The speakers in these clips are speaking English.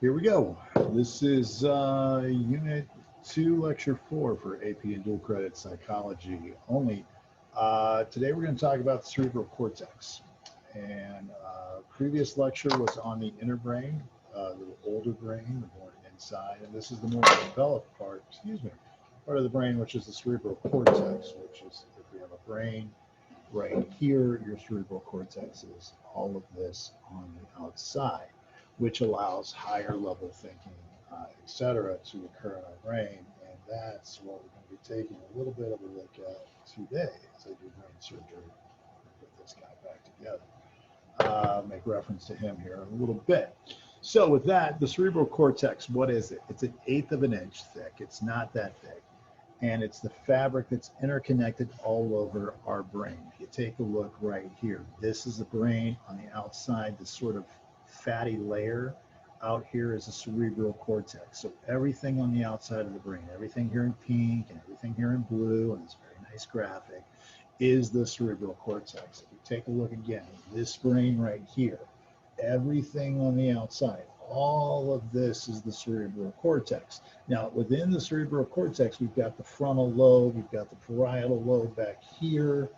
Here we go. This is Unit 2, Lecture 4 for AP and Dual Credit Psychology only. Today we're going to talk about the cerebral cortex. And previous lecture was on the inner brain, the older brain, the more inside. And this is the more developed part, part of the brain, which is the cerebral cortex, which is if we have a brain right here, your cerebral cortex is all of this on the outside, which allows higher level thinking, etc., to occur in our brain. And that's what we're going to be taking a little bit of a look at today as I do brain surgery. Put this guy back together. Make reference to him here a little bit. So with that, the cerebral cortex, what is it? It's 1/8 of an inch thick. It's not that thick. And it's the fabric that's interconnected all over our brain. If you take a look right here, this is the brain on the outside, this sort of fatty layer out here is the cerebral cortex. So everything on the outside of the brain, everything here in pink and everything here in blue, and this very nice graphic, is the cerebral cortex. If you take a look again, this brain right here, everything on the outside, all of this is the cerebral cortex. Now, within the cerebral cortex, we've got the frontal lobe, we've got the parietal lobe back here,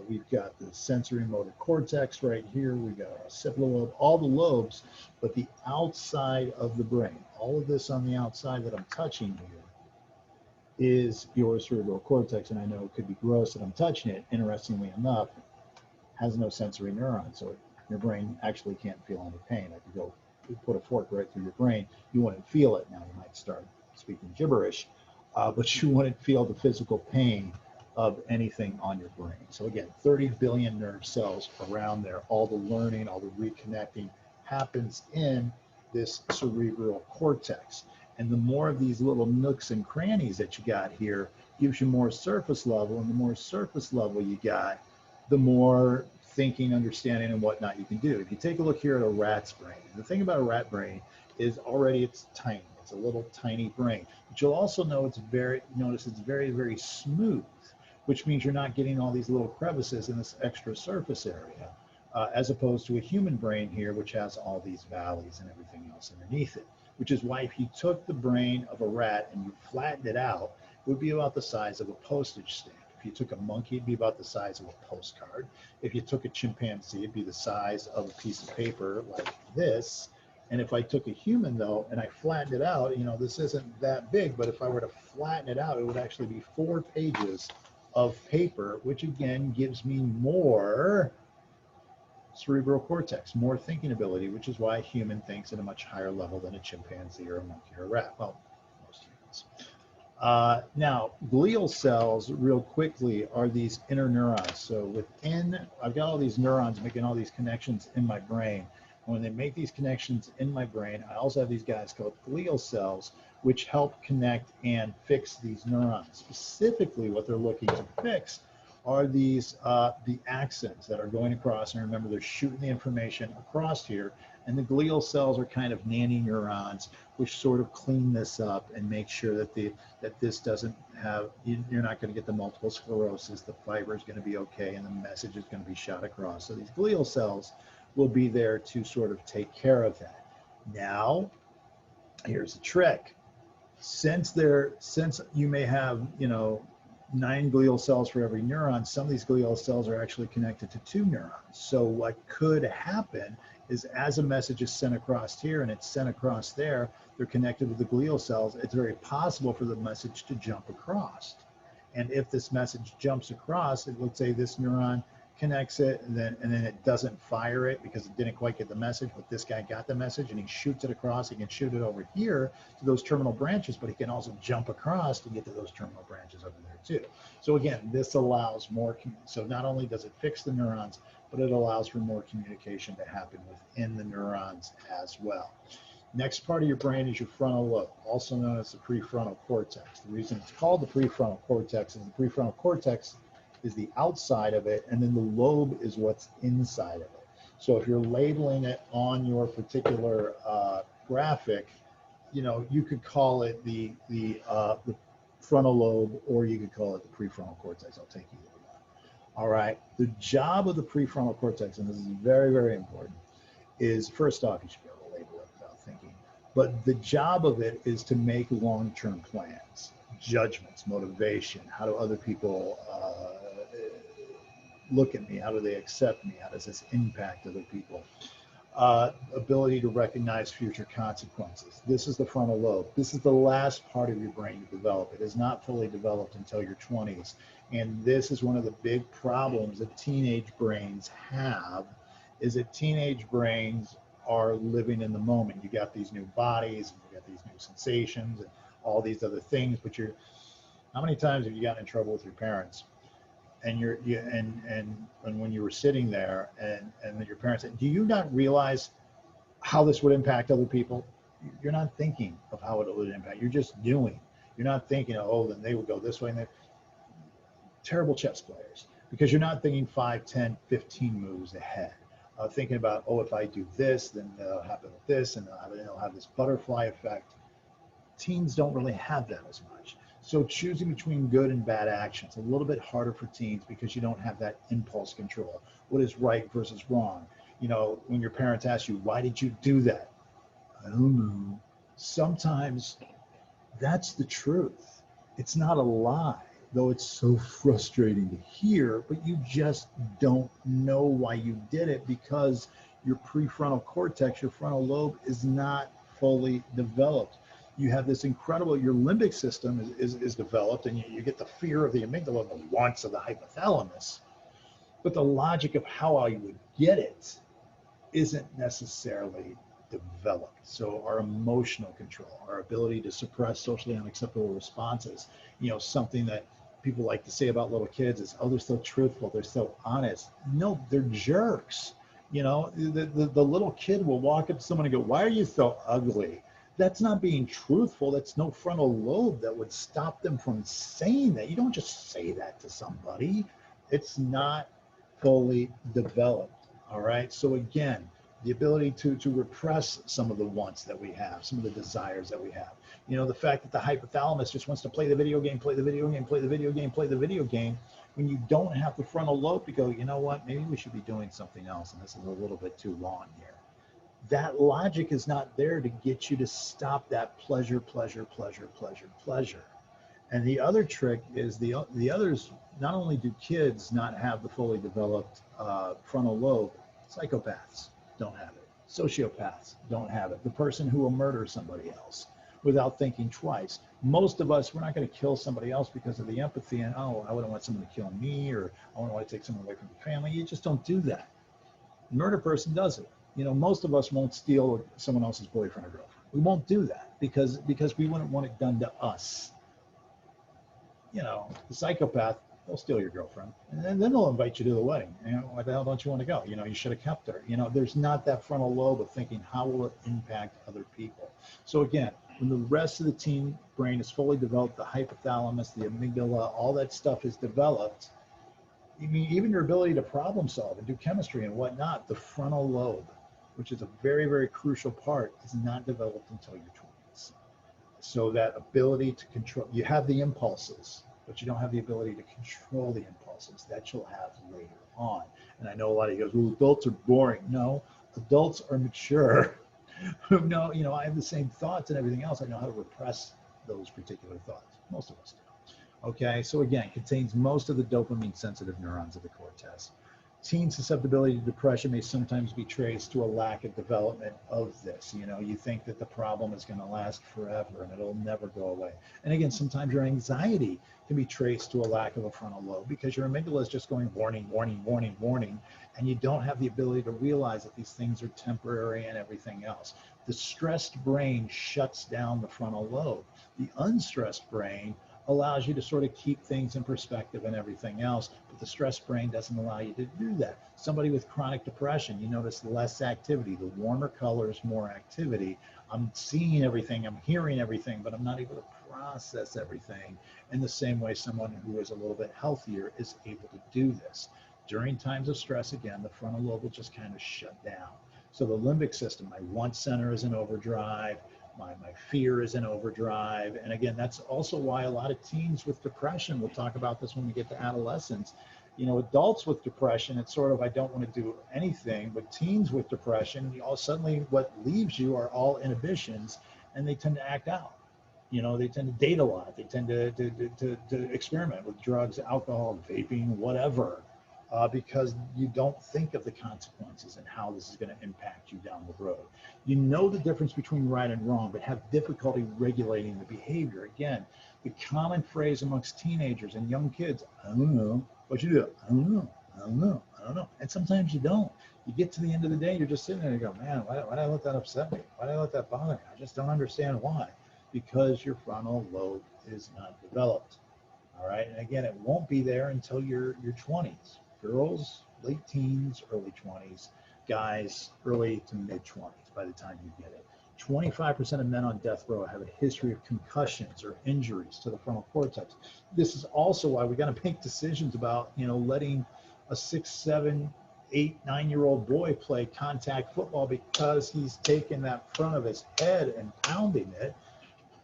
we've got the sensory motor cortex right here, we've got our occipital lobe, all the lobes, but the outside of the brain, all of this on the outside that I'm touching here is your cerebral cortex. And I know it could be gross that I'm touching it. Interestingly enough, has no sensory neurons, so your brain actually can't feel any pain. I could go put a fork right through your brain, you wouldn't feel it. Now you might start speaking gibberish, but you wouldn't feel the physical pain of anything on your brain. So again, 30 billion nerve cells around there. All the learning, all the reconnecting happens in this cerebral cortex. And the more of these little nooks and crannies that you got here gives you more surface level, and the more surface level you got, the more thinking, understanding, and whatnot you can do. If you take a look here at a rat's brain, the thing about a rat brain is already it's tiny. It's a little tiny brain. But you'll also know notice it's very, very smooth, which means you're not getting all these little crevices in this extra surface area, as opposed to a human brain here, which has all these valleys and everything else underneath it. Which is why if you took the brain of a rat and you flattened it out, it would be about the size of a postage stamp. If you took a monkey, it'd be about the size of a postcard. If you took a chimpanzee, it'd be the size of a piece of paper like this. And if I took a human though, and I flattened it out, this isn't that big, but if I were to flatten it out, it would actually be 4 pages of paper, which again gives me more cerebral cortex, more thinking ability, which is why a human thinks at a much higher level than a chimpanzee or a monkey or a rat. Well, most humans. Now, glial cells, real quickly, are these inner neurons. So I've got all these neurons making all these connections in my brain. And when they make these connections in my brain, I also have these guys called glial cells, which help connect and fix these neurons. Specifically, what they're looking to fix are these the axons that are going across. And remember, they're shooting the information across here. And the glial cells are kind of nanny neurons, which sort of clean this up and make sure that this doesn't have, you're not going to get the multiple sclerosis, the fiber is going to be okay, and the message is going to be shot across. So these glial cells will be there to sort of take care of that. Now, here's the trick. Since you may have, 9 glial cells for every neuron, some of these glial cells are actually connected to 2 neurons. So what could happen is as a message is sent across here and it's sent across there, they're connected with the glial cells. It's very possible for the message to jump across. And if this message jumps across, let's say this neuron connects it and then it doesn't fire it because it didn't quite get the message, but this guy got the message and he shoots it across. He can shoot it over here to those terminal branches, but he can also jump across to get to those terminal branches over there too. So again, this allows more, so not only does it fix the neurons, but it allows for more communication to happen within the neurons as well. Next part of your brain is your frontal lobe, also known as the prefrontal cortex. The reason it's called the prefrontal cortex is the prefrontal cortex is the outside of it, and then the lobe is what's inside of it. So if you're labeling it on your particular graphic, you could call it the frontal lobe, or you could call it the prefrontal cortex. I'll take either one. All right. The job of the prefrontal cortex, and this is very, very important, is first off, you should be able to label it without thinking. But the job of it is to make long-term plans, judgments, motivation. How do other people look at me? How do they accept me? How does this impact other people? Ability to recognize future consequences. This is the frontal lobe. This is the last part of your brain to develop. It is not fully developed until your 20s. And this is one of the big problems that teenage brains have, is that teenage brains are living in the moment. You got these new bodies, and you got these new sensations and all these other things, but how many times have you gotten in trouble with your parents? And and when you were sitting there and your parents said, do you not realize how this would impact other people? You're not thinking of how it would impact. You're just doing. You're not thinking, oh, then they would go this way. And they're terrible chess players, because you're not thinking 5, 10, 15 moves ahead. Thinking about, oh, if I do this, then it'll happen with this, and it'll have this butterfly effect. Teens don't really have that as much. So choosing between good and bad actions, a little bit harder for teens, because you don't have that impulse control. What is right versus wrong? You know, when your parents ask you, why did you do that? I don't know. Sometimes that's the truth. It's not a lie, though it's so frustrating to hear, but you just don't know why you did it, because your prefrontal cortex, your frontal lobe, is not fully developed. You have this incredible, your limbic system is developed, and you get the fear of the amygdala, the wants of the hypothalamus. But the logic of how I would get it isn't necessarily developed. So our emotional control, our ability to suppress socially unacceptable responses, you know, something that people like to say about little kids is, oh, they're so truthful, they're so honest. No, they're jerks. You know, the little kid will walk up to someone and go, why are you so ugly? That's not being truthful. That's no frontal lobe that would stop them from saying that. You don't just say that to somebody. It's not fully developed. All right. So again, the ability to repress some of the wants that we have, some of the desires that we have. You know, the fact that the hypothalamus just wants to play the video game, play the video game, play the video game, play the video game, when you don't have the frontal lobe to go, you know what, maybe we should be doing something else, and this is a little bit too long here. That logic is not there to get you to stop that pleasure, pleasure, pleasure, pleasure, pleasure. And the other trick is the others, not only do kids not have the fully developed frontal lobe, psychopaths don't have it. Sociopaths don't have it. The person who will murder somebody else without thinking twice. Most of us, we're not going to kill somebody else because of the empathy and, oh, I wouldn't want someone to kill me, or I wouldn't want to take someone away from the family. You just don't do that. The murder person does it. You know, most of us won't steal someone else's boyfriend or girlfriend. We won't do that because we wouldn't want it done to us. You know, the psychopath, they'll steal your girlfriend, and then they'll invite you to the wedding. You know, why the hell don't you want to go? You know, you should have kept her. You know, there's not that frontal lobe of thinking, how will it impact other people? So again, when the rest of the teen brain is fully developed, the hypothalamus, the amygdala, all that stuff is developed. I mean, even your ability to problem solve and do chemistry and whatnot, the frontal lobe, which is a very, very crucial part, is not developed until your 20s. So that ability to control, you have the impulses, but you don't have the ability to control the impulses. That you'll have later on. And I know a lot of you goes, well, adults are boring. No, adults are mature. No, you know, I have the same thoughts and everything else. I know how to repress those particular thoughts. Most of us do. Okay, so again, contains most of the dopamine sensitive neurons of the cortex. Teen susceptibility to depression may sometimes be traced to a lack of development of this. You know, you think that the problem is going to last forever and it'll never go away. And again, sometimes your anxiety can be traced to a lack of a frontal lobe, because your amygdala is just going warning, warning, warning, warning, and you don't have the ability to realize that these things are temporary and everything else. The stressed brain shuts down the frontal lobe. The unstressed brain allows you to sort of keep things in perspective and everything else, but the stressed brain doesn't allow you to do that. Somebody with chronic depression, you notice less activity, the warmer colors, more activity. I'm seeing everything, I'm hearing everything, but I'm not able to process everything in the same way someone who is a little bit healthier is able to do this. During times of stress, again, the frontal lobe will just kind of shut down. So the limbic system, my want center is in overdrive, my fear is in overdrive. And again, that's also why a lot of teens with depression, we'll talk about this when we get to adolescence, You know, adults with depression, it's sort of, I don't want to do anything, but teens with depression, all suddenly what leaves you are all inhibitions, and they tend to act out. You know, they tend to date a lot. They tend to experiment with drugs, alcohol, vaping, whatever, because you don't think of the consequences and how this is going to impact you down the road. You know the difference between right and wrong, but have difficulty regulating the behavior. Again, the common phrase amongst teenagers and young kids, I don't know what you do. I don't know. I don't know. I don't know. And sometimes you don't. You get to the end of the day, you're just sitting there and you go, man, why did I let that upset me? Why did I let that bother me? I just don't understand why. Because your frontal lobe is not developed. All right. And again, it won't be there until your 20s. Girls, late teens, early 20s. Guys, early to mid 20s by the time you get it. 25% of men on death row have a history of concussions or injuries to the frontal cortex. This is also why we got to make decisions about, you know, letting a 6, 7, 8, 9-year-old boy play contact football because he's taken that front of his head and pounding it.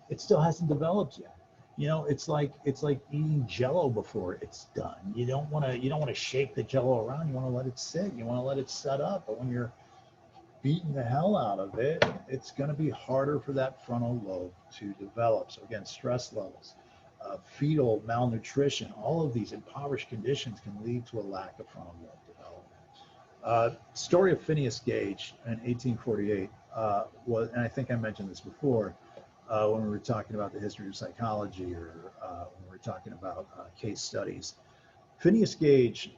It still hasn't developed yet. You know, it's like eating Jello before it's done. You don't want to shake the Jello around. You want to let it sit. You want to let it set up. But when you're beating the hell out of it, it's going to be harder for that frontal lobe to develop. So again, stress levels, fetal malnutrition, all of these impoverished conditions can lead to a lack of frontal lobe development. Story of Phineas Gage in 1848 was, and I think I mentioned this before, when we were talking about the history of psychology, or when we were talking about case studies. Phineas Gage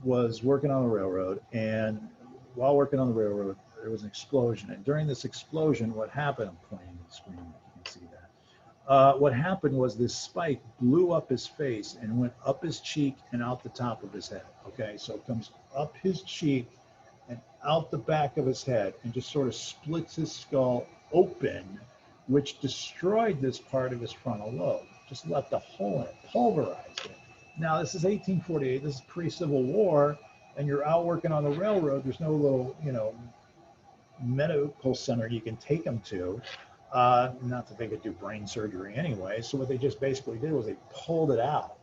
was working on the railroad, and while working on the railroad, there was an explosion. And during this explosion, what happened, I'm pointing to the screen, you can see that. What happened was this spike blew up his face and went up his cheek and out the top of his head. Okay, so it comes up his cheek and out the back of his head and just sort of splits his skull open, which destroyed this part of his frontal lobe, just left a hole in it, pulverized it. Now, this is 1848, this is pre-Civil War, and you're out working on the railroad. There's no little, you know, medical center you can take them to. Not that they could do brain surgery anyway. So what they just basically did was they pulled it out.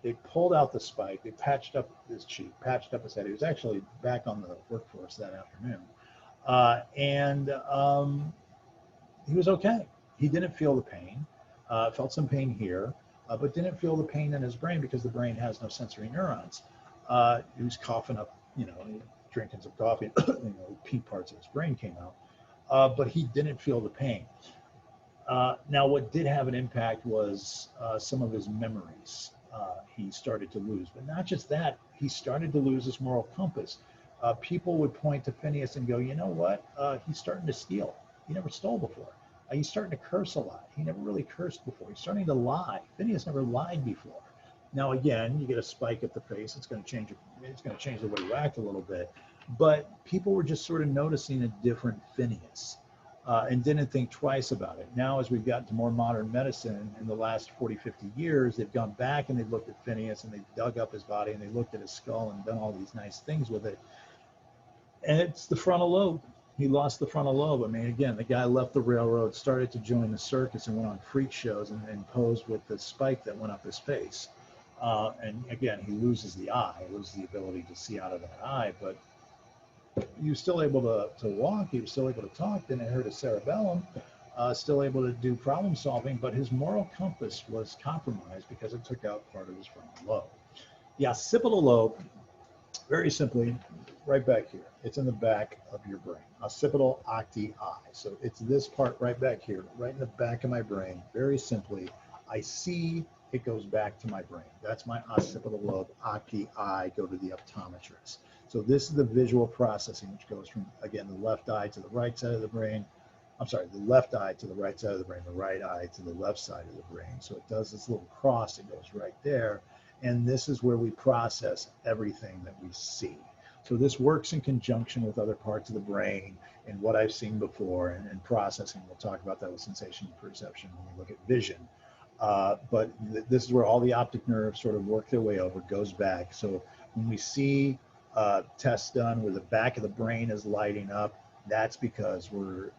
They pulled out the spike. They patched up his cheek, patched up his head. He was actually back on the workforce that afternoon. He was okay. He didn't feel the pain, felt some pain here, but didn't feel the pain in his brain because the brain has no sensory neurons. He was coughing up, you know, drinking some coffee, you know, pink parts of his brain came out, but he didn't feel the pain. Now, what did have an impact was some of his memories. He started to lose, but not just that, he started to lose his moral compass. People would point to Phineas and go, you know what? He's starting to steal. He never stole before. He's starting to curse a lot. He never really cursed before. He's starting to lie. Phineas never lied before. Now, again, you get a spike at the face. It's going to change. It's going to change the way you act a little bit. But people were just sort of noticing a different Phineas and didn't think twice about it. Now, as we've gotten to more modern medicine in the last 40, 50 years, they've gone back and they've looked at Phineas and they've dug up his body and they looked at his skull and done all these nice things with it. And it's the frontal lobe. He lost the frontal lobe. I mean, again, the guy left the railroad, started to join the circus and went on freak shows and posed with the spike that went up his face. And again, he loses the eye, loses the ability to see out of that eye, but he was still able to walk. He was still able to talk, didn't hurt his cerebellum, still able to do problem solving, but his moral compass was compromised because it took out part of his frontal lobe. The occipital lobe, very simply, right back here. It's in the back of your brain. Occipital octi eye. So it's this part right back here, right in the back of my brain. Very simply, I see, it goes back to my brain. That's my occipital lobe, octi eye, go to the optometrist. So this is the visual processing, which goes from, again, the left eye to the right side of the brain. I'm sorry, the left eye to the right side of the brain, the right eye to the left side of the brain. So it does this little cross, it goes right there. And this is where we process everything that we see. So this works in conjunction with other parts of the brain and what I've seen before and processing. We'll talk about that with sensation and perception when we look at vision. But this is where all the optic nerves sort of work their way over, goes back. So when we see tests done where the back of the brain is lighting up, that's because we're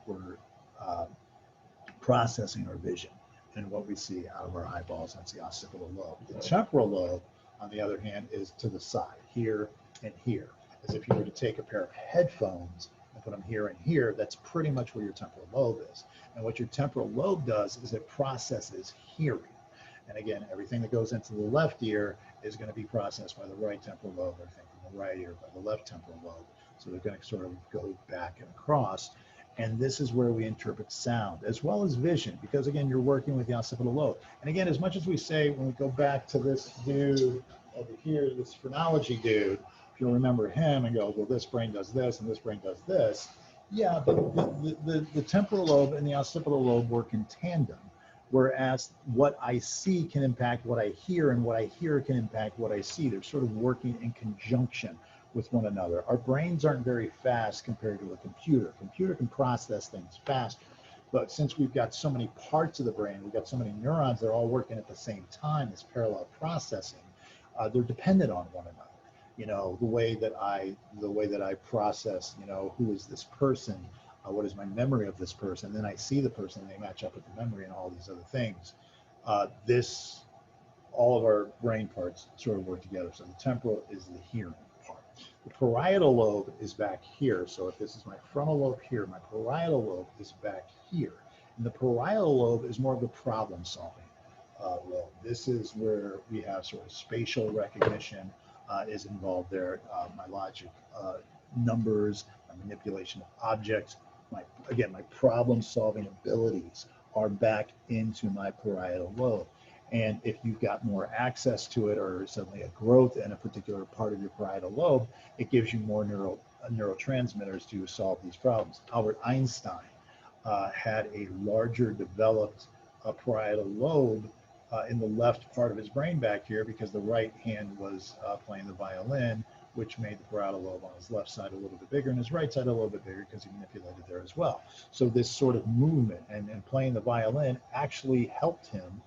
processing our vision and what we see out of our eyeballs. That's the occipital lobe. The temporal lobe on the other hand, is to the side, here and here. As if you were to take a pair of headphones and put them here and here, that's pretty much where your temporal lobe is. And what your temporal lobe does is it processes hearing. And again, everything that goes into the left ear is going to be processed by the right temporal lobe, everything from the right ear by the left temporal lobe. So they're going to sort of go back and across. And this is where we interpret sound as well as vision, because again, you're working with the occipital lobe. And again, as much as we say, when we go back to this dude over here, this phrenology dude, if you'll remember him and go, well, this brain does this and this brain does this. Yeah, but the temporal lobe and the occipital lobe work in tandem. Whereas what I see can impact what I hear, and what I hear can impact what I see. They're sort of working in conjunction with one another. Our brains aren't very fast compared to a computer. A computer can process things faster. But since we've got so many parts of the brain, we've got so many neurons that are all working at the same time, this parallel processing, they're dependent on one another. You know, the way that I process, you know, who is this person? What is my memory of this person? Then I see the person and they match up with the memory and all these other things. All of our brain parts sort of work together. So the temporal is the hearing part. The parietal lobe is back here. So if this is my frontal lobe here, my parietal lobe is back here. And the parietal lobe is more of the problem solving lobe. This is where we have sort of spatial recognition is involved there. My logic, numbers, my manipulation of objects, my problem solving abilities are back into my parietal lobe. And if you've got more access to it, or suddenly a growth in a particular part of your parietal lobe, it gives you more neurotransmitters to solve these problems. Albert Einstein had a larger developed parietal lobe in the left part of his brain back here, because the right hand was playing the violin, which made the parietal lobe on his left side a little bit bigger and his right side a little bit bigger, because he manipulated there as well. So this sort of movement and playing the violin actually helped him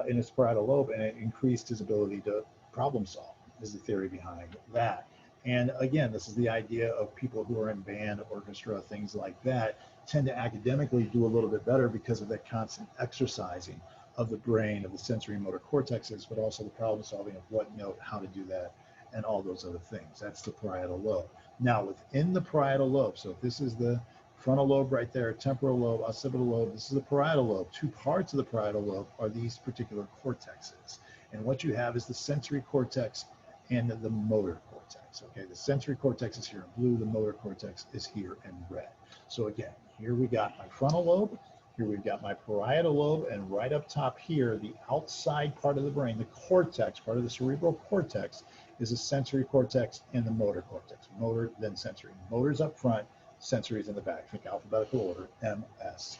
in his parietal lobe, and it increased his ability to problem solve, is the theory behind that. And again, this is the idea of people who are in band, orchestra, things like that, tend to academically do a little bit better because of that constant exercising of the brain, of the sensory motor cortexes, but also the problem solving of what note, how to do that, and all those other things. That's the parietal lobe. Now, within the parietal lobe, so if this is the frontal lobe right there, temporal lobe, occipital lobe, this is the parietal lobe. Two parts of the parietal lobe are these particular cortexes. And what you have is the sensory cortex and the motor cortex. Okay, the sensory cortex is here in blue, the motor cortex is here in red. So again, here we got my frontal lobe, here we've got my parietal lobe, and right up top here, the outside part of the brain, the cortex, part of the cerebral cortex, is the sensory cortex and the motor cortex. Motor, then sensory. Motor's up front, sensory is in the back. Think alphabetical order, MS,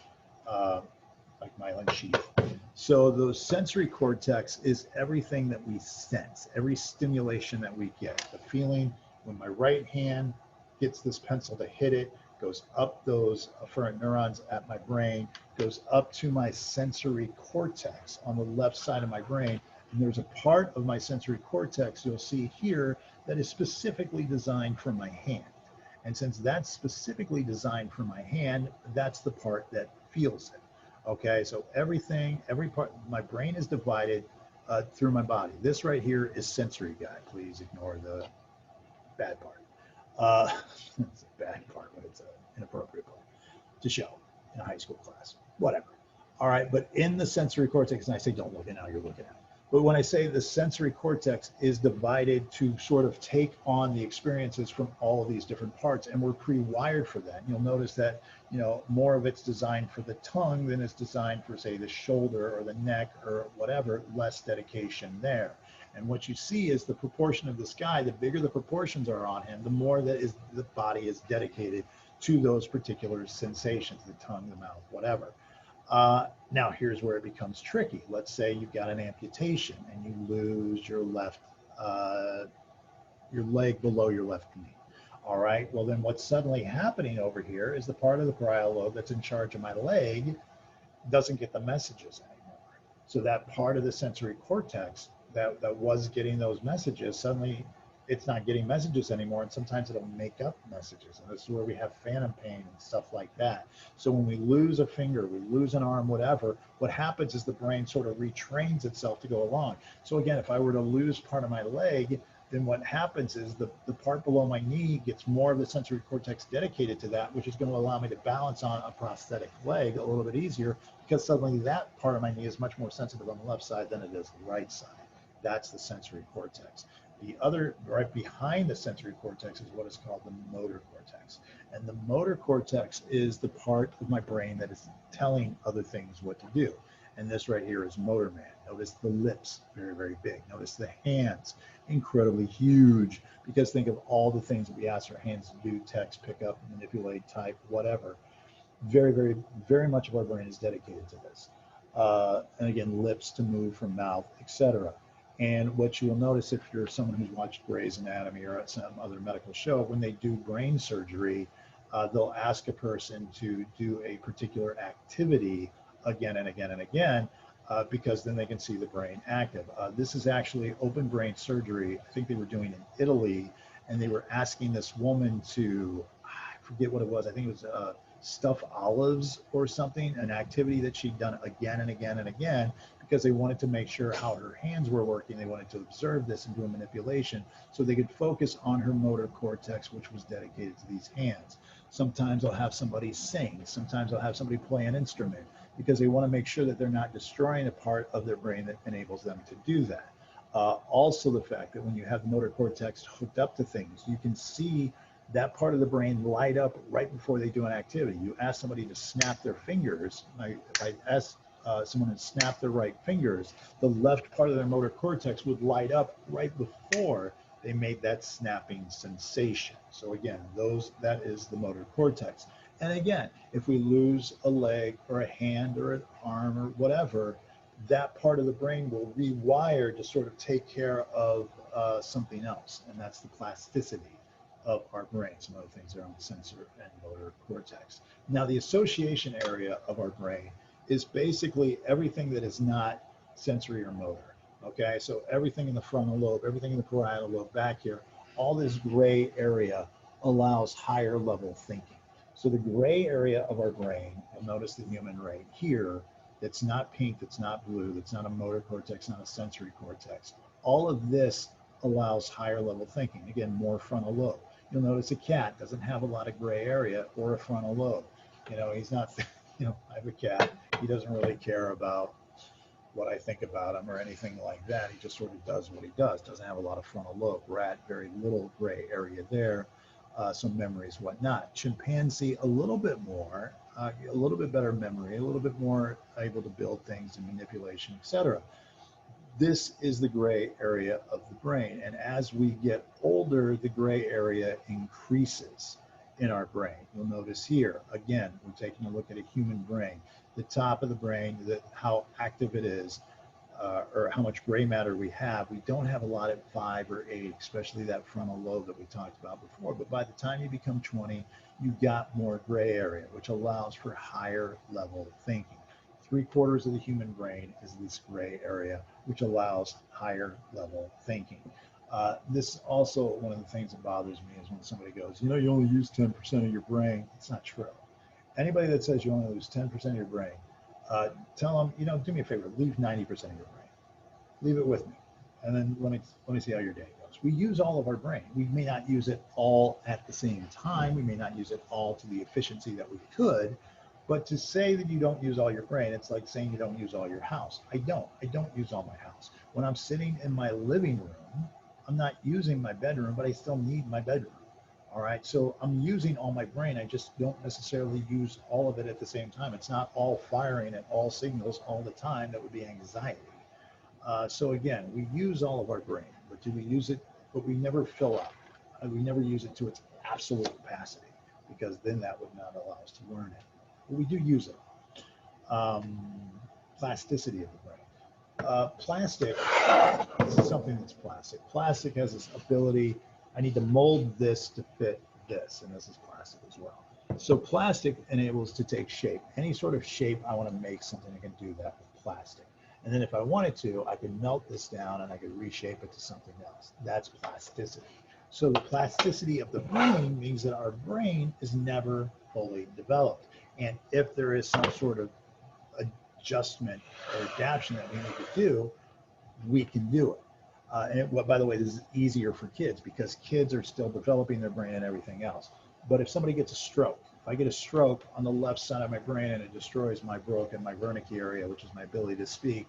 like myelin sheath. So the sensory cortex is everything that we sense, every stimulation that we get. The feeling when my right hand gets this pencil to hit it, goes up those afferent neurons at my brain, goes up to my sensory cortex on the left side of my brain. And there's a part of my sensory cortex you'll see here that is specifically designed for my hand. And since that's specifically designed for my hand, that's the part that feels it. Okay, so everything, every part, my brain is divided through my body. This right here is sensory guy. Please ignore the bad part. It's a bad part, but it's an inappropriate part to show in a high school class. Whatever. All right, but in the sensory cortex, and I say don't look at it now, you're looking at it. But when I say the sensory cortex is divided to sort of take on the experiences from all of these different parts, and we're pre-wired for that. You'll notice that, you know, more of it's designed for the tongue than it's designed for, say, the shoulder or the neck or whatever, less dedication there. And what you see is the proportion of this guy, the bigger the proportions are on him, the more that is the body is dedicated to those particular sensations, the tongue, the mouth, whatever. Now here's where it becomes tricky. Let's say you've got an amputation and you lose your left, your leg below your left knee. All right, well then what's suddenly happening over here is the part of the parietal lobe that's in charge of my leg doesn't get the messages anymore. So that part of the sensory cortex that was getting those messages, suddenly it's not getting messages anymore, and sometimes it'll make up messages, and this is where we have phantom pain and stuff like that. So when we lose a finger, we lose an arm, whatever, what happens is the brain sort of retrains itself to go along. So again, if I were to lose part of my leg, then what happens is the part below my knee gets more of the sensory cortex dedicated to that, which is going to allow me to balance on a prosthetic leg a little bit easier, because suddenly that part of my knee is much more sensitive on the left side than it is the right side. That's the sensory cortex. The other, right behind the sensory cortex, is what is called the motor cortex. And the motor cortex is the part of my brain that is telling other things what to do. And this right here is motor man. Notice the lips, very, very big. Notice the hands, incredibly huge, because think of all the things that we ask our hands to do: text, pick up, manipulate, type, whatever. Very, very, very much of our brain is dedicated to this. And again, lips to move from mouth, etc. And what you will notice, if you're someone who's watched Grey's Anatomy or some other medical show, when they do brain surgery, they'll ask a person to do a particular activity again and again and again, because then they can see the brain active. This is actually open brain surgery. I think they were doing in Italy, and they were asking this woman to, I forget what it was, I think it was stuff olives or something, an activity that she'd done again and again and again, because they wanted to make sure how her hands were working. They wanted to observe this and do a manipulation so they could focus on her motor cortex, which was dedicated to these hands. Sometimes I'll have somebody sing. Sometimes I'll have somebody play an instrument, because they want to make sure that they're not destroying a part of their brain that enables them to do that. Also, the fact that when you have the motor cortex hooked up to things, you can see that part of the brain light up right before they do an activity. You ask somebody to snap their fingers. If I ask someone to snap their right fingers, the left part of their motor cortex would light up right before they made that snapping sensation. So again, that is the motor cortex. And again, if we lose a leg or a hand or an arm or whatever, that part of the brain will rewire to sort of take care of something else, and that's the plasticity of our brain. Some other things are on the sensor and motor cortex. Now, the association area of our brain is basically everything that is not sensory or motor. Okay, so everything in the frontal lobe, everything in the parietal lobe back here, all this gray area allows higher level thinking. So the gray area of our brain, you'll notice the human right here, that's not pink, that's not blue, that's not a motor cortex, not a sensory cortex. All of this allows higher level thinking. Again, more frontal lobe. You'll notice a cat doesn't have a lot of gray area or a frontal lobe. You know, he's not, I have a cat. He doesn't really care about what I think about him or anything like that. He just sort of does what he does. Doesn't have a lot of frontal lobe. Rat, very little gray area there. Some memories, whatnot. Chimpanzee, a little bit more, a little bit better memory, a little bit more able to build things and manipulation, etc. This is the gray area of the brain. And as we get older, the gray area increases in our brain. You'll notice here, again, we're taking a look at a human brain. The top of the brain, how active it is, or how much gray matter we have. We don't have a lot at 5 or 8, especially that frontal lobe that we talked about before. But by the time you become 20, you got more gray area, which allows for higher level thinking. 3/4 of the human brain is this gray area, which allows higher level thinking. This is also one of the things that bothers me, is when somebody goes, you only use 10% of your brain. It's not true. Anybody that says you only lose 10% of your brain, tell them, do me a favor, leave 90% of your brain. Leave it with me. And then let me see how your day goes. We use all of our brain. We may not use it all at the same time. We may not use it all to the efficiency that we could. But to say that you don't use all your brain, it's like saying you don't use all your house. I don't use all my house. When I'm sitting in my living room, I'm not using my bedroom, but I still need my bedroom. All right, so I'm using all my brain. I just don't necessarily use all of it at the same time. It's not all firing at all signals all the time. That would be anxiety. So again, we use all of our brain, but do we use it? But we never fill up. We never use it to its absolute capacity, because then that would not allow us to learn it. But we do use it. Plasticity of the brain. Plastic, this is something that's plastic. Plastic has this ability, I need to mold this to fit this, and this is plastic as well. So plastic enables to take shape. Any sort of shape I want to make something, I can do that with plastic. And then if I wanted to, I could melt this down and I could reshape it to something else. That's plasticity. So the plasticity of the brain means that our brain is never fully developed. And if there is some sort of adjustment or adaptation that we need to do, we can do it. By the way, this is easier for kids because kids are still developing their brain and everything else. But if somebody gets a stroke, if I get a stroke on the left side of my brain and it destroys my Broca and my Wernicke area, which is my ability to speak,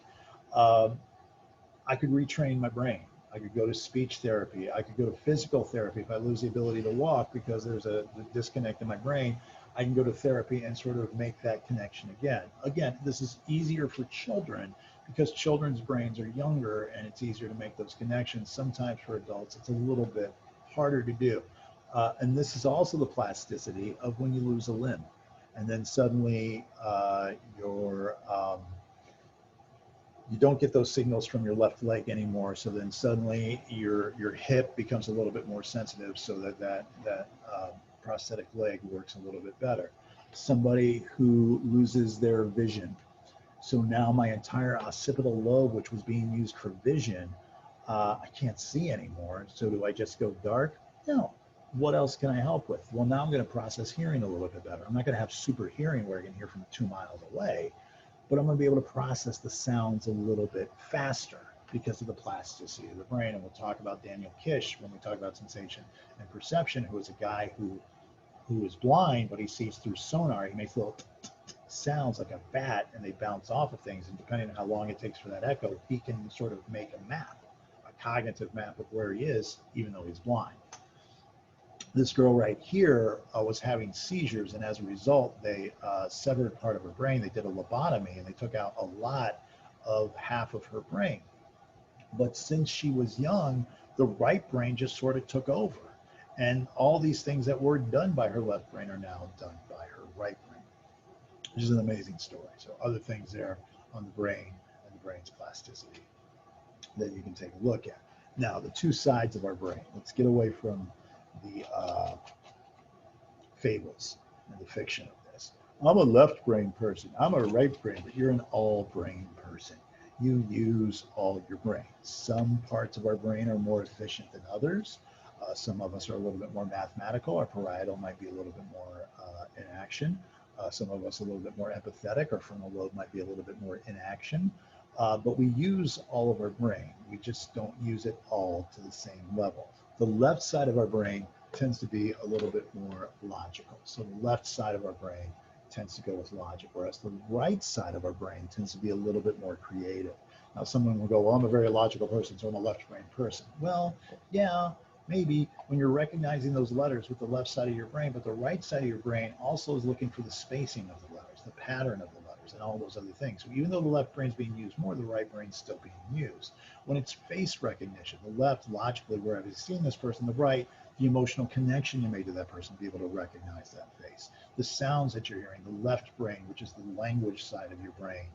I could retrain my brain. I could go to speech therapy. I could go to physical therapy if I lose the ability to walk because there's a disconnect in my brain. I can go to therapy and sort of make that connection again. Again, this is easier for children because children's brains are younger and it's easier to make those connections. Sometimes for adults, it's a little bit harder to do. And this is also the plasticity of when you lose a limb. And then suddenly you don't get those signals from your left leg anymore. So then suddenly your hip becomes a little bit more sensitive so that prosthetic leg works a little bit better. Somebody who loses their vision. So now my entire occipital lobe, which was being used for vision, I can't see anymore. So do I just go dark? No. What else can I help with? Well, now I'm going to process hearing a little bit better. I'm not going to have super hearing where I can hear from 2 miles away, but I'm going to be able to process the sounds a little bit faster because of the plasticity of the brain. And we'll talk about Daniel Kish when we talk about sensation and perception, who is a guy who is blind, but he sees through sonar. He makes little sounds like a bat and they bounce off of things. And depending on how long it takes for that echo, he can sort of make a map, a cognitive map of where he is, even though he's blind. This girl right here was having seizures, and as a result, they severed part of her brain. They did a lobotomy, and they took out a lot of half of her brain. But since she was young, the right brain just sort of took over. And all these things that were done by her left brain are now done by her right brain, which is an amazing story. So other things there on the brain and the brain's plasticity that you can take a look at. Now, the two sides of our brain. Let's get away from the fables and the fiction of this. I'm a left brain person. I'm a right brain, but you're an all brain person. You use all your brain. Some parts of our brain are more efficient than others. Some of us are a little bit more mathematical. Our parietal might be a little bit more in action. Some of us a little bit more empathetic. Our frontal lobe might be a little bit more in action. But we use all of our brain. We just don't use it all to the same level. The left side of our brain tends to be a little bit more logical. So the left side of our brain tends to go with logic, whereas the right side of our brain tends to be a little bit more creative. Now, someone will go, well, I'm a very logical person, so I'm a left brain person. Well, yeah, maybe when you're recognizing those letters with the left side of your brain, but the right side of your brain also is looking for the spacing of the letters, the pattern of the letters, and all those other things. So even though the left brain's being used more, the right brain's still being used. When it's face recognition, the left, logically, where have you seen this person? The right, the emotional connection you made to that person, to be able to recognize that face. The sounds that you're hearing, the left brain, which is the language side of your brain.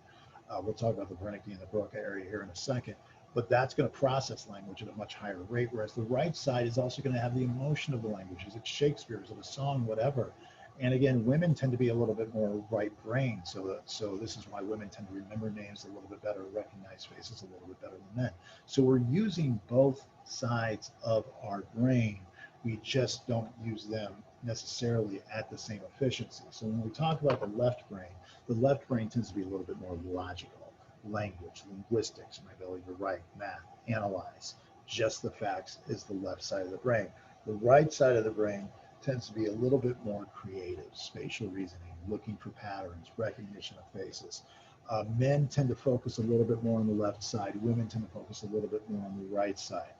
We'll talk about the Wernicke and the Broca area here in a second, but that's going to process language at a much higher rate, whereas the right side is also going to have the emotion of the language. Is it Shakespeare? Is it a song? Whatever. And again, women tend to be a little bit more right brain, so this is why women tend to remember names a little bit better, recognize faces a little bit better than men. So we're using both sides of our brain. We just don't use them necessarily at the same efficiency. So when we talk about the left brain tends to be a little bit more logical. Language, linguistics, my ability to write, math, analyze, just the facts is the left side of the brain. The right side of the brain tends to be a little bit more creative, spatial reasoning, looking for patterns, recognition of faces. Men tend to focus a little bit more on the left side. Women tend to focus a little bit more on the right side,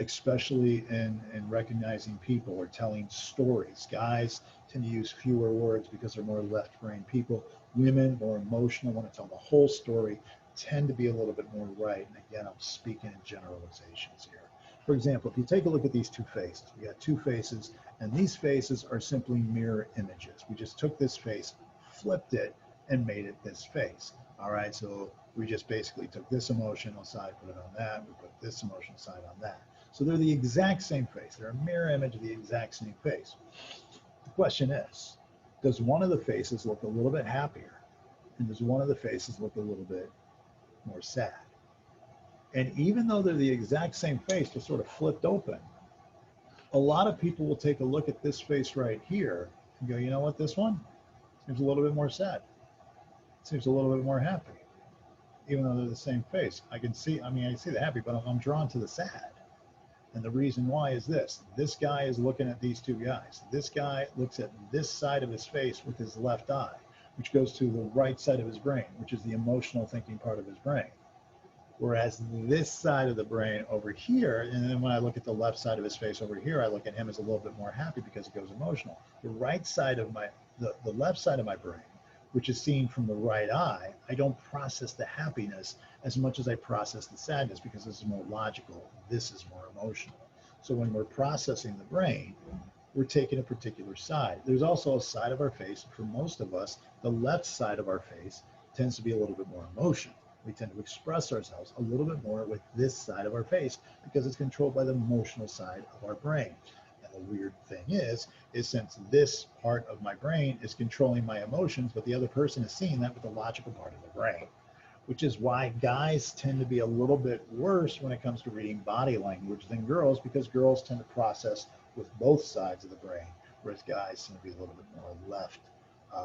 especially in recognizing people or telling stories. Guys tend to use fewer words because they're more left brain people. Women, more emotional, want to tell the whole story, tend to be a little bit more right. And again, I'm speaking in generalizations here. For example, if you take a look at these two faces, we got two faces, and these faces are simply mirror images. We just took this face, flipped it, and made it this face. All right, so we just basically took this emotional side, put it on that, we put this emotional side on that. So they're the exact same face. They're a mirror image of the exact same face. The question is, does one of the faces look a little bit happier? And does one of the faces look a little bit more sad. And even though they're the exact same face, just sort of flipped open, a lot of people will take a look at this face right here and go, you know what, this one seems a little bit more sad. It seems a little bit more happy, even though they're the same face. I can see, I mean, I see the happy, but I'm drawn to the sad. And the reason why is this. This guy is looking at these two guys. This guy looks at this side of his face with his left eye, which goes to the right side of his brain, which is the emotional thinking part of his brain. Whereas this side of the brain over here, and then when I look at the left side of his face over here, I look at him as a little bit more happy because it goes emotional. The right side of the left side of my brain, which is seen from the right eye, I don't process the happiness as much as I process the sadness because this is more logical. This is more emotional. So when we're processing the brain, we're taking a particular side. There's also a side of our face. For most of us, the left side of our face tends to be a little bit more emotional. We tend to express ourselves a little bit more with this side of our face because it's controlled by the emotional side of our brain. And the weird thing is since this part of my brain is controlling my emotions, but the other person is seeing that with the logical part of the brain, which is why guys tend to be a little bit worse when it comes to reading body language than girls, because girls tend to process with both sides of the brain, whereas guys tend to be a little bit more left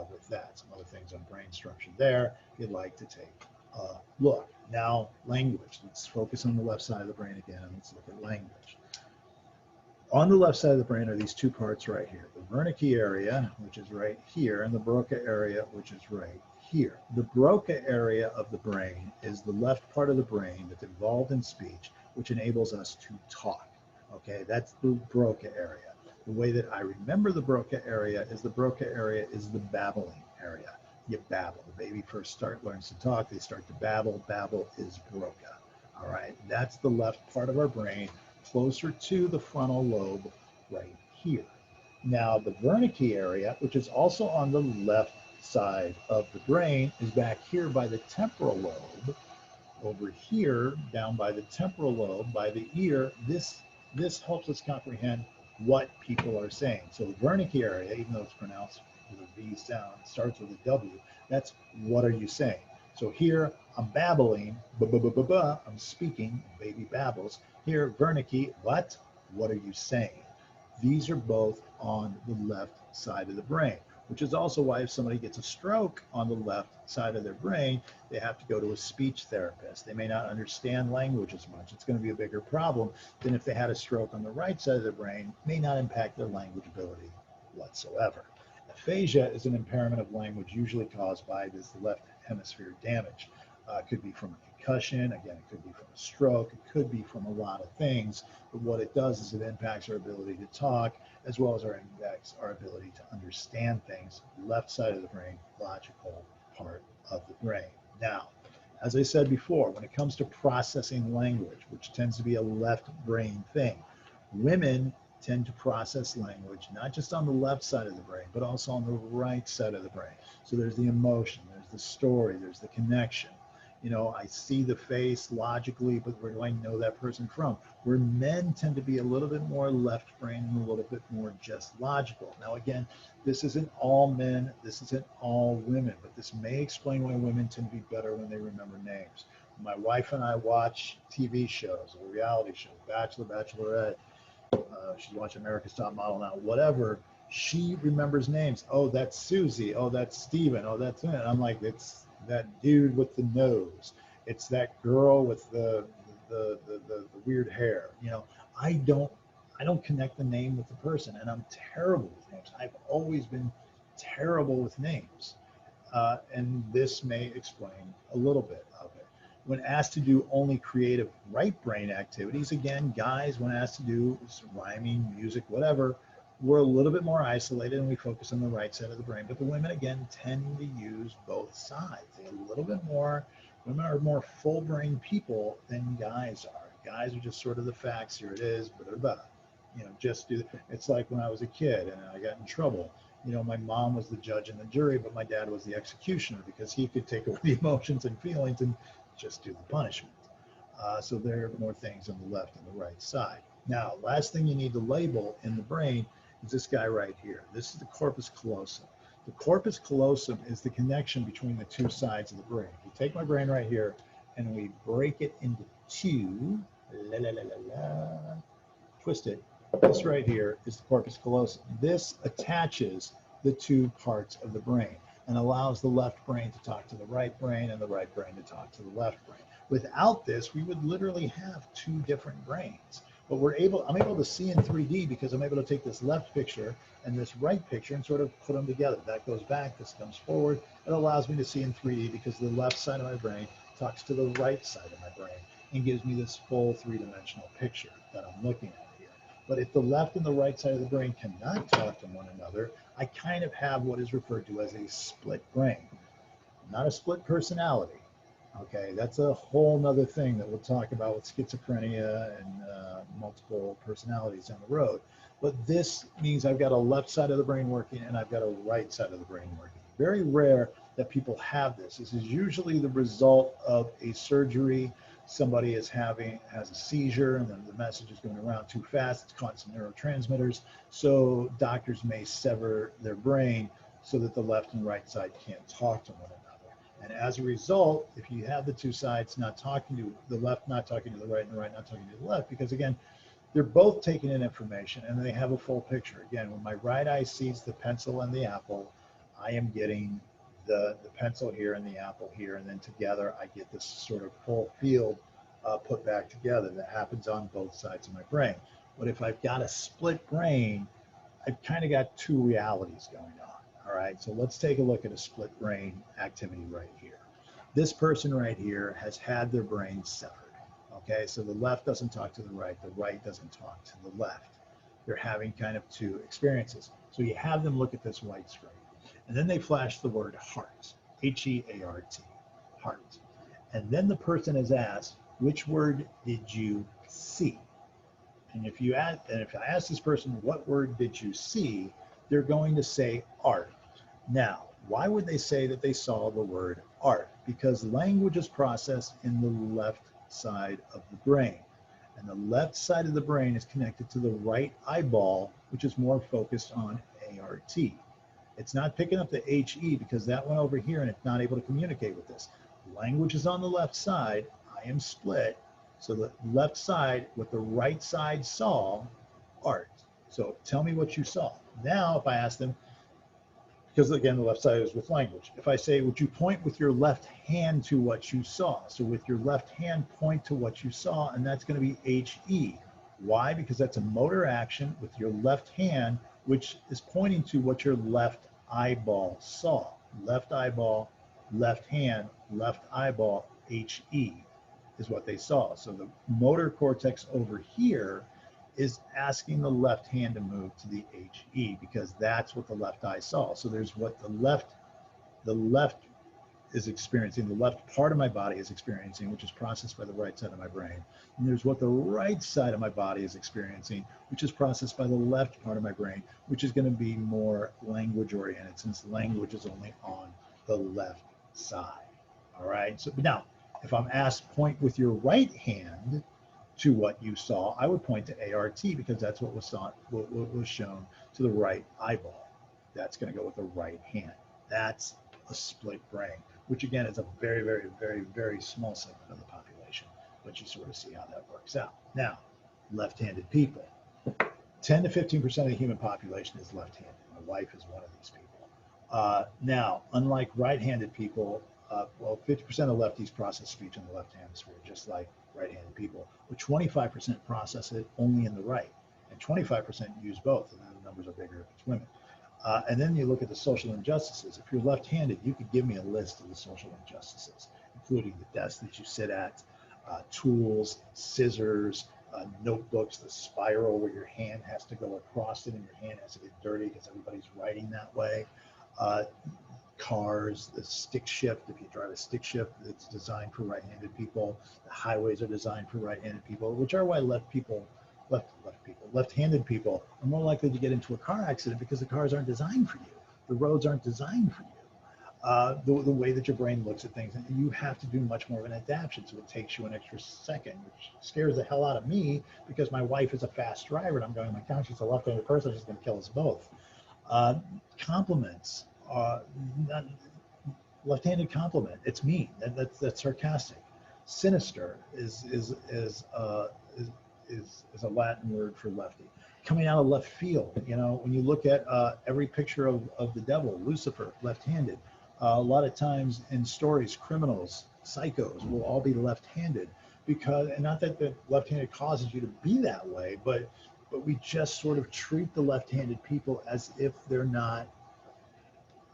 with that. Some other things on brain structure there you'd like to take a look. Now, language. Let's focus on the left side of the brain again, and let's look at language. On the left side of the brain are these two parts right here, the Wernicke area, which is right here, and the Broca area, which is right here. The Broca area of the brain is the left part of the brain that's involved in speech, which enables us to talk. Okay, that's the Broca area. The way that I remember the Broca area is the babbling area. You babble. The baby first learns to talk. They start to babble. Babble is Broca. All right, that's the left part of our brain, closer to the frontal lobe right here. Now, the Wernicke area, which is also on the left side of the brain, is back here by the temporal lobe. Over here, down by the temporal lobe, by the ear, this helps us comprehend what people are saying. So the Wernicke area, even though it's pronounced with a V sound, starts with a W, that's what are you saying? So here I'm babbling, I'm speaking, baby babbles. Here, Wernicke, what are you saying? These are both on the left side of the brain, which is also why if somebody gets a stroke on the left side of their brain, they have to go to a speech therapist. They may not understand language as much. It's going to be a bigger problem than if they had a stroke on the right side of their brain. It may not impact their language ability whatsoever. Aphasia is an impairment of language usually caused by this left hemisphere damage. It could be from a concussion, again, it could be from a stroke, it could be from a lot of things, but what it does is it impacts our ability to talk, as well as impacts our ability to understand things. Left side of the brain, logical part of the brain. Now, as I said before, when it comes to processing language, which tends to be a left brain thing, women tend to process language not just on the left side of the brain, but also on the right side of the brain. So there's the emotion, there's the story, there's the connection. You know, I see the face logically, but where do I know that person from? Where men tend to be a little bit more left brain and a little bit more just logical. Now, again, this isn't all men, this isn't all women, but this may explain why women tend to be better when they remember names. My wife and I watch TV shows or reality shows, Bachelor, Bachelorette. She's watching America's Top Model now, whatever. She remembers names. Oh, that's Susie. Oh, that's Steven. Oh, that's it. I'm like, it's that dude with the nose. It's that girl with the weird hair. You know, I don't connect the name with the person, and I'm terrible with names. I've always been terrible with names, and this may explain a little bit of it. When asked to do only creative right brain activities, again, guys, when asked to do rhyming, music, whatever, we're a little bit more isolated and we focus on the right side of the brain. But the women, again, tend to use both sides. They're a little bit more, women are more full brain people than guys are. Guys are just sort of the facts, here it is, blah, blah, blah. You know, just do, it's like when I was a kid and I got in trouble. You know, my mom was the judge and the jury, but my dad was the executioner because he could take away the emotions and feelings and just do the punishment. So there are more things on the left and the right side. Now, last thing you need to label in the brain is this guy right here. This is the corpus callosum. The corpus callosum is the connection between the two sides of the brain. If you take my brain right here and we break it into two, la, la, la, la, la, twist it. This right here is the corpus callosum. This attaches the two parts of the brain and allows the left brain to talk to the right brain and the right brain to talk to the left brain. Without this, we would literally have two different brains. But I'm able to see in 3D because I'm able to take this left picture and this right picture and sort of put them together. That goes back, this comes forward. It allows me to see in 3D because the left side of my brain talks to the right side of my brain and gives me this full three-dimensional picture that I'm looking at here. But if the left and the right side of the brain cannot talk to one another, I kind of have what is referred to as a split brain, not a split personality. Okay, that's a whole nother thing that we'll talk about with schizophrenia and multiple personalities down the road. But this means I've got a left side of the brain working and I've got a right side of the brain working. Very rare that people have this. This is usually the result of a surgery. Somebody has a seizure and then the message is going around too fast. It's caught some neurotransmitters. So doctors may sever their brain so that the left and right side can't talk to one another. And as a result, if you have the two sides not talking to the left, not talking to the right, and the right not talking to the left, because again, they're both taking in information and they have a full picture. Again, when my right eye sees the pencil and the apple, I am getting the pencil here and the apple here, and then together I get this sort of full field put back together that happens on both sides of my brain. But if I've got a split brain, I've kind of got two realities going on. All right, so let's take a look at a split brain activity right here. This person right here has had their brain severed. Okay, so the left doesn't talk to the right doesn't talk to the left. They're having kind of two experiences. So you have them look at this white screen, and then they flash the word heart, H-E-A-R-T, heart. And then the person is asked, which word did you see? And if I ask this person, what word did you see? They're going to say art. Now, why would they say that they saw the word art? Because language is processed in the left side of the brain. And the left side of the brain is connected to the right eyeball, which is more focused on ART. It's not picking up the HE because that went over here and it's not able to communicate with this. Language is on the left side. I am split. So the left side, what the right side saw, art. So tell me what you saw. Now, if I ask them, because again, the left side is with language. If I say, would you point with your left hand to what you saw? So with your left hand, point to what you saw, and that's going to be HE. Why? Because that's a motor action with your left hand, which is pointing to what your left eyeball saw. Left eyeball, left hand, left eyeball, HE is what they saw. So the motor cortex over here is asking the left hand to move to the HE because that's what the left eye saw. So there's what the left is experiencing, the left part of my body is experiencing, which is processed by the right side of my brain. And there's what the right side of my body is experiencing, which is processed by the left part of my brain, which is going to be more language oriented since language is only on the left side. All right. So now, if I'm asked point with your right hand to what you saw, I would point to ART because that's what was shown to the right eyeball. That's going to go with the right hand. That's a split brain, which again is a very, very, very, very small segment of the population, but you sort of see how that works out. Now, left-handed people. 10 to 15% of the human population is left-handed. My wife is one of these people. Now, unlike right-handed people, 50% of lefties process speech in the left hemisphere, just like right-handed people, but 25% process it only in the right, and 25% use both, and then the numbers are bigger if it's women. And then you look at the social injustices. If you're left-handed, you could give me a list of the social injustices, including the desk that you sit at, tools, scissors, notebooks, the spiral where your hand has to go across it and your hand has to get dirty because everybody's writing that way. Cars, the stick shift, if you drive a stick shift, it's designed for right-handed people. The highways are designed for right-handed people, which are why left-handed people are more likely to get into a car accident because the cars aren't designed for you. The roads aren't designed for you. The way that your brain looks at things, you have to do much more of an adaptation, so it takes you an extra second, which scares the hell out of me because my wife is a fast driver and I'm going, my God, she's a left-handed person, she's going to kill us both. Compliments. Left-handed compliment. It's mean. That's sarcastic. Sinister is a Latin word for lefty. Coming out of left field, you know, when you look at every picture of the devil, Lucifer, left-handed. A lot of times in stories, criminals, psychos will all be left-handed because, and not that the left-handed causes you to be that way, but we just sort of treat the left-handed people as if they're not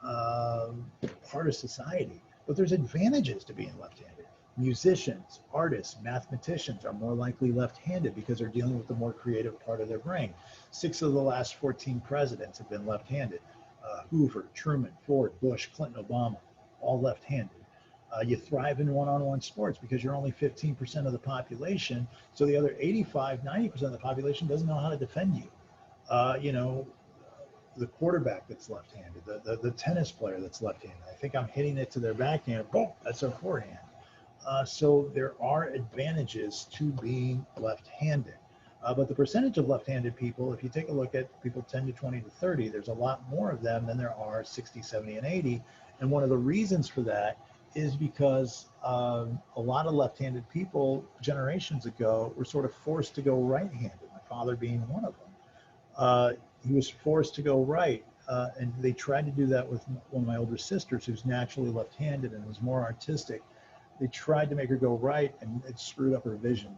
part of society. But there's advantages to being left-handed. Musicians, artists, mathematicians are more likely left-handed because they're dealing with the more creative part of their brain. 6 of the last 14 presidents have been left-handed. Hoover, Truman, Ford, Bush, Clinton, Obama, all left-handed. You thrive in one-on-one sports because you're only 15% of the population, so the other 85, 90% of the population doesn't know how to defend you. You know, the quarterback that's left-handed, the tennis player that's left-handed. I think I'm hitting it to their backhand, boom, that's their forehand. So there are advantages to being left-handed. But the percentage of left-handed people, if you take a look at people 10 to 20 to 30, there's a lot more of them than there are 60, 70, and 80. And one of the reasons for that is because a lot of left-handed people generations ago were sort of forced to go right-handed, my father being one of them. He was forced to go right. And they tried to do that with one of my older sisters who's naturally left-handed and was more artistic. They tried to make her go right, and it screwed up her vision,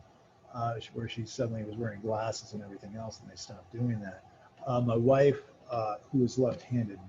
where she suddenly was wearing glasses and everything else, and they stopped doing that. My wife, who is left-handed,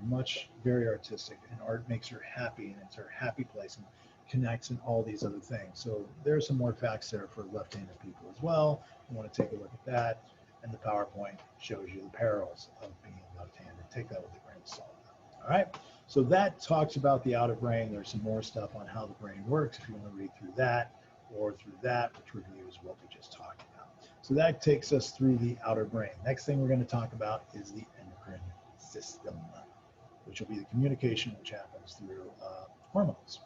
very artistic, and art makes her happy, and it's her happy place, and connects and all these other things. So there's some more facts there for left-handed people as well. You want to take a look at that, and the PowerPoint shows you the perils of being left-handed. Take that with a grain of salt. All right. So that talks about the outer brain. There's some more stuff on how the brain works if you want to read through that or through that, which reviews what we just talked about. So that takes us through the outer brain. Next thing we're going to talk about is the endocrine system, which will be the communication which happens through hormones.